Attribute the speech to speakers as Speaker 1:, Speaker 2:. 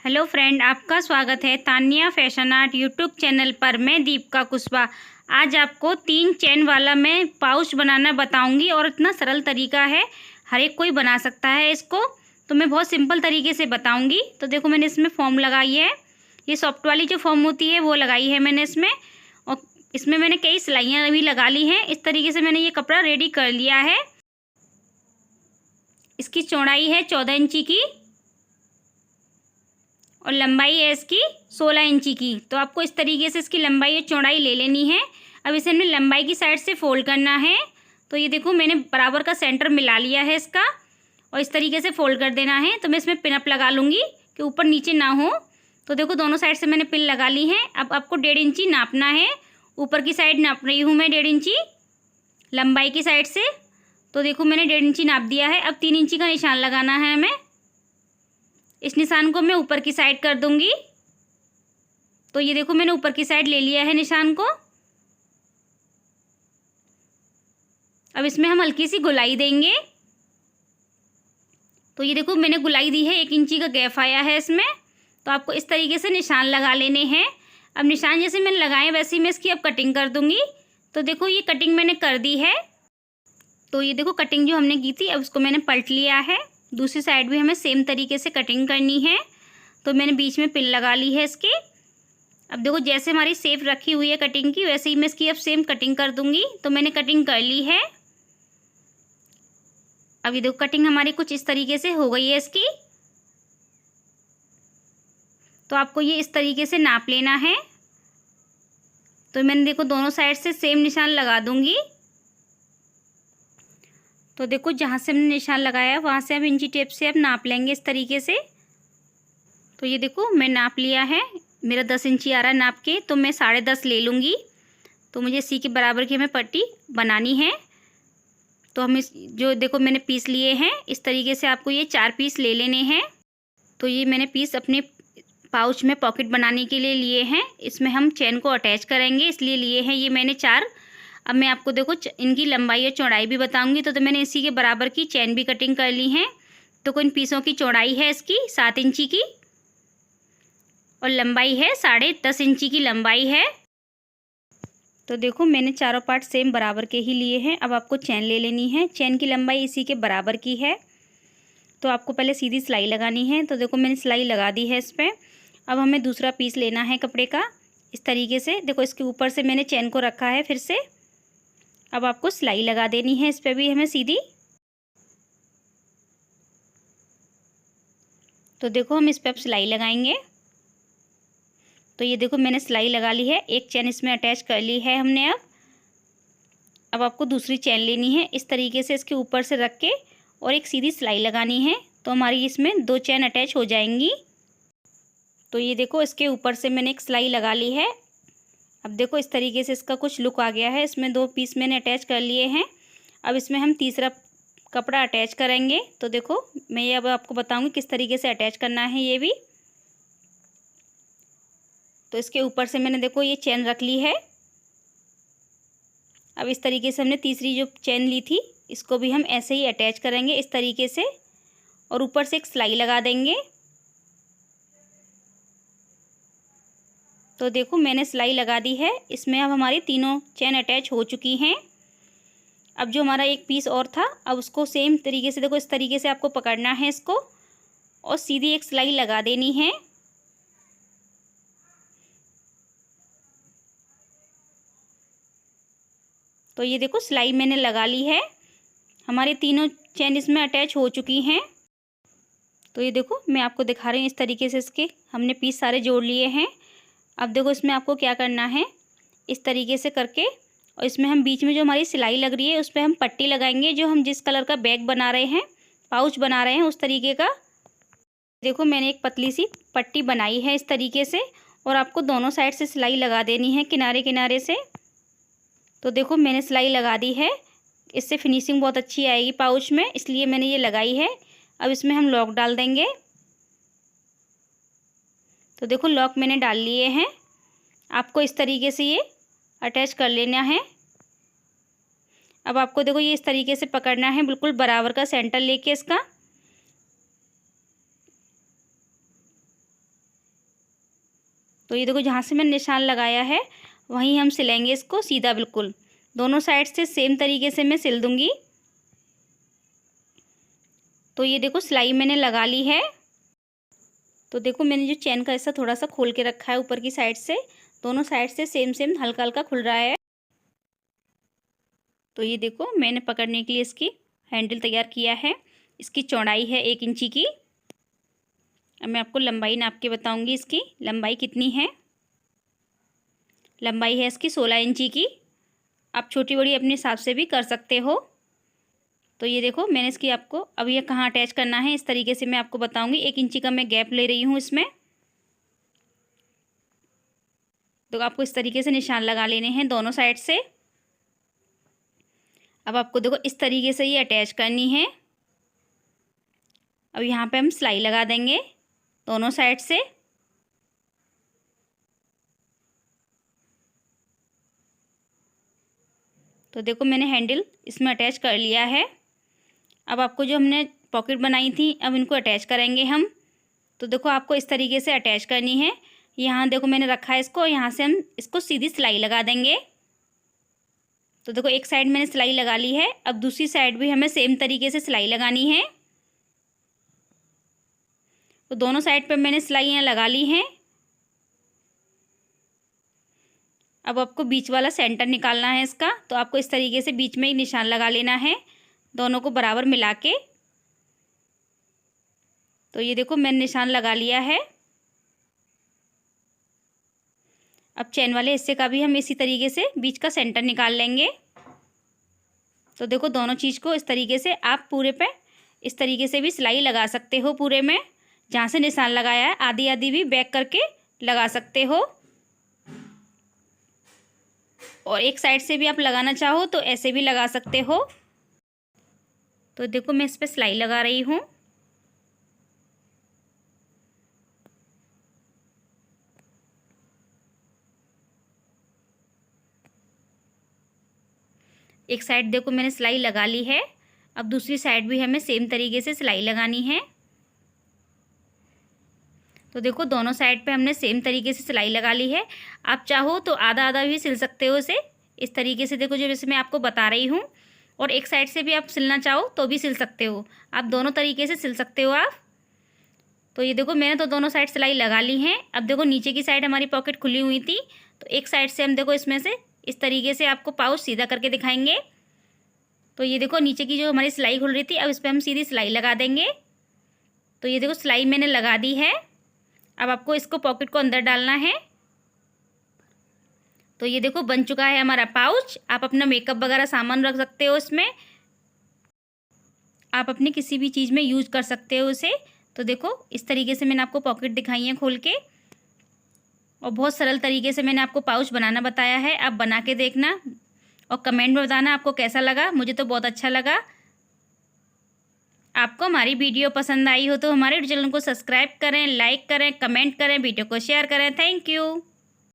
Speaker 1: Hello friend, आपका स्वागत है Tania fashion art YouTube channel पर। मैं दीपिका कुशवाहा। आज आपको 3 चेन वाला मैं पाउच बनाना बताऊंगी और इतना सरल तरीका है, हर एक कोई बना सकता है इसको। तो मैं बहुत सिंपल तरीके से बताऊंगी। तो देखो, मैंने इसमें फॉर्म लगाई है। ये सॉफ्ट वाली जो फॉर्म होती है वो लगाई है मैंने इसमें, और इसमें मैंने कई सिलाइयाँ भी लगा ली हैं। इस तरीके से मैंने ये कपड़ा रेडी कर लिया है। इसकी चौड़ाई है 14 इंची की और लंबाई है इसकी 16 इंची की। तो आपको इस तरीके से इसकी लंबाई और चौड़ाई ले लेनी है। अब इसे हमने लंबाई की साइड से फोल्ड करना है। तो ये देखो, मैंने बराबर का सेंटर मिला लिया है इसका, और इस तरीके से फोल्ड कर देना है। तो मैं इसमें पिन अप लगा लूँगी कि ऊपर नीचे ना हो। तो देखो, दोनों साइड से मैंने पिन लगा ली है। अब आपको 1.5 इंची नापना है। ऊपर की साइड नाप रही हूँ मैं 1.5 इंची लंबाई की साइड से। तो देखो, मैंने 1.5 इंची नाप दिया है। अब 3 इंची का निशान लगाना है हमें। इस निशान को मैं ऊपर की साइड कर दूंगी। तो ये देखो, मैंने ऊपर की साइड ले लिया है निशान को। अब इसमें हम हल्की सी गोलाई देंगे। तो ये देखो, मैंने गोलाई दी है, 1 इंची का गैप आया है इसमें। तो आपको इस तरीके से निशान लगा लेने हैं। अब निशान जैसे मैंने लगाए वैसे ही मैं इसकी अब कटिंग कर दूंगी। तो देखो, ये कटिंग मैंने कर दी है। तो ये देखो, कटिंग जो हमने की थी अब उसको मैंने पलट लिया है। दूसरी साइड भी हमें सेम तरीके से कटिंग करनी है। तो मैंने बीच में पिन लगा ली है इसके। अब देखो, जैसे हमारी शेप रखी हुई है कटिंग की, वैसे ही मैं इसकी अब सेम कटिंग कर दूंगी। तो मैंने कटिंग कर ली है। अब ये देखो, कटिंग हमारी कुछ इस तरीके से हो गई है इसकी। तो आपको ये इस तरीके से नाप लेना है। तो मैंने देखो दोनों साइड से सेम निशान लगा दूंगी। तो देखो, जहाँ से हमने निशान लगाया वहाँ से हम इंची टेप से अब नाप लेंगे इस तरीके से। तो ये देखो, मैं नाप लिया है। मेरा 10 इंची आ रहा है नाप के, तो मैं 10.5 ले लूँगी। तो मुझे इसी के बराबर की हमें पट्टी बनानी है। तो हम इस जो देखो मैंने पीस लिए हैं, इस तरीके से आपको ये 4 पीस ले लेने हैं। तो ये मैंने पीस अपने पाउच में पॉकेट बनाने के लिए लिए हैं। इसमें हम चेन को अटैच करेंगे, इसलिए लिए हैं ये मैंने 4। अब मैं आपको देखो इनकी लंबाई और चौड़ाई भी बताऊंगी। तो मैंने इसी के बराबर की चेन भी कटिंग कर ली है। तो इन पीसों की चौड़ाई है इसकी 7 इंची की और लंबाई है 10.5 इंची की लंबाई है। तो देखो, मैंने चारों पार्ट सेम बराबर के ही लिए हैं। अब आपको चेन ले लेनी है। चेन की लंबाई इसी के बराबर की है। तो आपको पहले सीधी सिलाई लगानी है। तो देखो, मैंने सिलाई लगा दी है इस पर। अब हमें दूसरा पीस लेना है कपड़े का। इस तरीके से देखो, इसके ऊपर से मैंने चेन को रखा है फिर से। अब आपको सिलाई लगा देनी है इस पर भी हमें सीधी। तो देखो, हम इस पर अब सिलाई लगाएंगे। तो ये देखो, मैंने सिलाई लगा ली है। एक चेन इसमें अटैच कर ली है हमने। अब आपको दूसरी चेन लेनी है, इस तरीके से इसके ऊपर से रख के और एक सीधी सिलाई लगानी है। तो हमारी इसमें 2 चेन अटैच हो जाएंगी। तो ये देखो, इसके ऊपर से मैंने एक सिलाई लगा ली है। अब देखो, इस तरीके से इसका कुछ लुक आ गया है। इसमें 2 पीस मैंने अटैच कर लिए हैं। अब इसमें हम तीसरा कपड़ा अटैच करेंगे। तो देखो, मैं ये अब आपको बताऊंगी किस तरीके से अटैच करना है ये भी। तो इसके ऊपर से मैंने देखो ये चेन रख ली है। अब इस तरीके से हमने तीसरी जो चेन ली थी इसको भी हम ऐसे ही अटैच करेंगे इस तरीके से, और ऊपर से एक सिलाई लगा देंगे। तो देखो, मैंने सिलाई लगा दी है। इसमें अब हमारी तीनों चेन अटैच हो चुकी हैं। अब जो हमारा एक पीस और था, अब उसको सेम तरीके से देखो इस तरीके से आपको पकड़ना है इसको, और सीधी एक सिलाई लगा देनी है। तो ये देखो, सिलाई मैंने लगा ली है। हमारी तीनों चेन इसमें अटैच हो चुकी हैं। तो ये देखो, मैं आपको दिखा रही हूँ इस तरीके से इसके हमने पीस सारे जोड़ लिए हैं। अब देखो, इसमें आपको क्या करना है, इस तरीके से करके, और इसमें हम बीच में जो हमारी सिलाई लग रही है उस पर हम पट्टी लगाएंगे। जो हम जिस कलर का बैग बना रहे हैं, पाउच बना रहे हैं, उस तरीके का। देखो, मैंने एक पतली सी पट्टी बनाई है इस तरीके से, और आपको दोनों साइड से सिलाई लगा देनी है किनारे किनारे से। तो देखो, मैंने सिलाई लगा दी है। इससे फिनिशिंग बहुत अच्छी आएगी पाउच में, इसलिए मैंने ये लगाई है। अब इसमें हम लॉक डाल देंगे। तो देखो, लॉक मैंने डाल लिए हैं। आपको इस तरीके से ये अटैच कर लेना है। अब आपको देखो ये इस तरीके से पकड़ना है, बिल्कुल बराबर का सेंटर लेके इसका। तो ये देखो जहाँ से मैंने निशान लगाया है वहीं हम सिलेंगे इसको सीधा, बिल्कुल दोनों साइड से सेम तरीके से मैं सिल दूँगी। तो ये देखो सिलाई मैंने लगा ली है। तो देखो मैंने जो चैन का हिस्सा थोड़ा सा खोल के रखा है ऊपर की साइड से, दोनों साइड से सेम सेम हल्का हल्का खुल रहा है। तो ये देखो मैंने पकड़ने के लिए इसकी हैंडल तैयार किया है। इसकी चौड़ाई है 1 इंची की। अब मैं आपको लंबाई नाप के बताऊंगी इसकी लंबाई कितनी है। लंबाई है इसकी 16 इंची की। आप छोटी बड़ी अपने हिसाब से भी कर सकते हो। तो ये देखो मैंने इसकी आपको अब ये कहाँ अटैच करना है इस तरीके से मैं आपको बताऊंगी। 1 इंची का मैं गैप ले रही हूँ इसमें। तो आपको इस तरीके से निशान लगा लेने हैं दोनों साइड से। अब आपको देखो इस तरीके से ये अटैच करनी है। अब यहाँ पे हम सिलाई लगा देंगे दोनों साइड से। तो देखो मैंने हैंडल इसमें अटैच कर लिया है। अब आपको जो हमने पॉकेट बनाई थी अब इनको अटैच करेंगे हम। तो देखो आपको इस तरीके से अटैच करनी है। यहाँ देखो मैंने रखा है इसको, यहाँ से हम इसको सीधी सिलाई लगा देंगे। तो देखो एक साइड मैंने सिलाई लगा ली है। अब दूसरी साइड भी हमें सेम तरीके से सिलाई लगानी है। तो दोनों साइड पर मैंने सिलाइयाँ लगा ली हैं। अब आपको बीच वाला सेंटर निकालना है इसका। तो आपको इस तरीके से बीच में ही निशान लगा लेना है दोनों को बराबर मिला के। तो ये देखो मैंने निशान लगा लिया है। अब चैन वाले हिस्से का भी हम इसी तरीके से बीच का सेंटर निकाल लेंगे। तो देखो दोनों चीज़ को इस तरीके से आप पूरे पे इस तरीके से भी सिलाई लगा सकते हो। पूरे में जहाँ से निशान लगाया है आधी आधी भी बैक करके लगा सकते हो। और एक साइड से भी आप लगाना चाहो तो ऐसे भी लगा सकते हो। तो देखो मैं इस पर सिलाई लगा रही हूँ। एक साइड देखो मैंने सिलाई लगा ली है। अब दूसरी साइड भी हमें सेम तरीके से सिलाई लगानी है। तो देखो दोनों साइड पे हमने सेम तरीके से सिलाई लगा ली है। आप चाहो तो आधा आधा भी सिल सकते हो इसे इस तरीके से। देखो जो जैसे मैं आपको बता रही हूँ। और एक साइड से भी आप सिलना चाहो तो भी सिल सकते हो। आप दोनों तरीके से सिल सकते हो आप। तो ये देखो मैंने तो दोनों साइड सिलाई लगा ली है। अब देखो नीचे की साइड हमारी पॉकेट खुली हुई थी। तो एक साइड से हम देखो इसमें से इस तरीके से आपको पाउच सीधा करके दिखाएंगे। तो ये देखो नीचे की जो हमारी सिलाई खुल रही थी अब इस पर हम सीधी सिलाई लगा देंगे। तो ये देखो सिलाई मैंने लगा दी है। अब आपको इसको पॉकेट को अंदर डालना है। तो ये देखो बन चुका है हमारा पाउच। आप अपना मेकअप वगैरह सामान रख सकते हो इसमें। आप अपनी किसी भी चीज़ में यूज कर सकते हो उसे। तो देखो इस तरीके से मैंने आपको पॉकेट दिखाई है खोल के। और बहुत सरल तरीके से मैंने आपको पाउच बनाना बताया है। आप बना के देखना और कमेंट में बताना आपको कैसा लगा। मुझे तो बहुत अच्छा लगा। आपको हमारी वीडियो पसंद आई हो तो हमारे चैनल को सब्सक्राइब करें, लाइक करें, कमेंट करें, वीडियो को शेयर करें। Thank you.